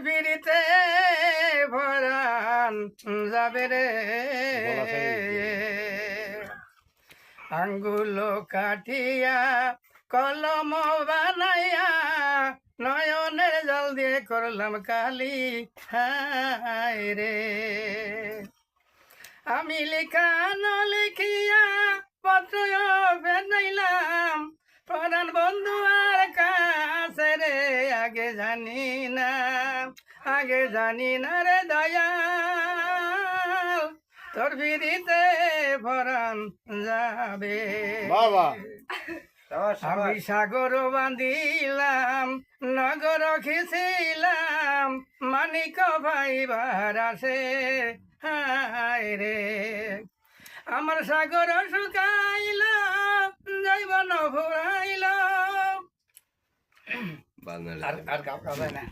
ফিরিতে ভরান যাবে রে আঙ্গুল কাটিয়া কলম বানাইয়া নয়নের জল দিয়ে করলাম কালি হায় রে আমি লেখা ন লিখিয়া পত্র বেনাইলাম প্রধান বন্ধু আর কাছে রে আগে জানি না রে দয়াল তোর ফিরিতে ভরান যাবে বাবা আমি সাগর বান্ধিলাম নগর খিছিলাম মানিক ভাইবার আসে হায় রে আমার সাগর শুকাইল জৈবন ভরাইল আর গাওয়া যায় না।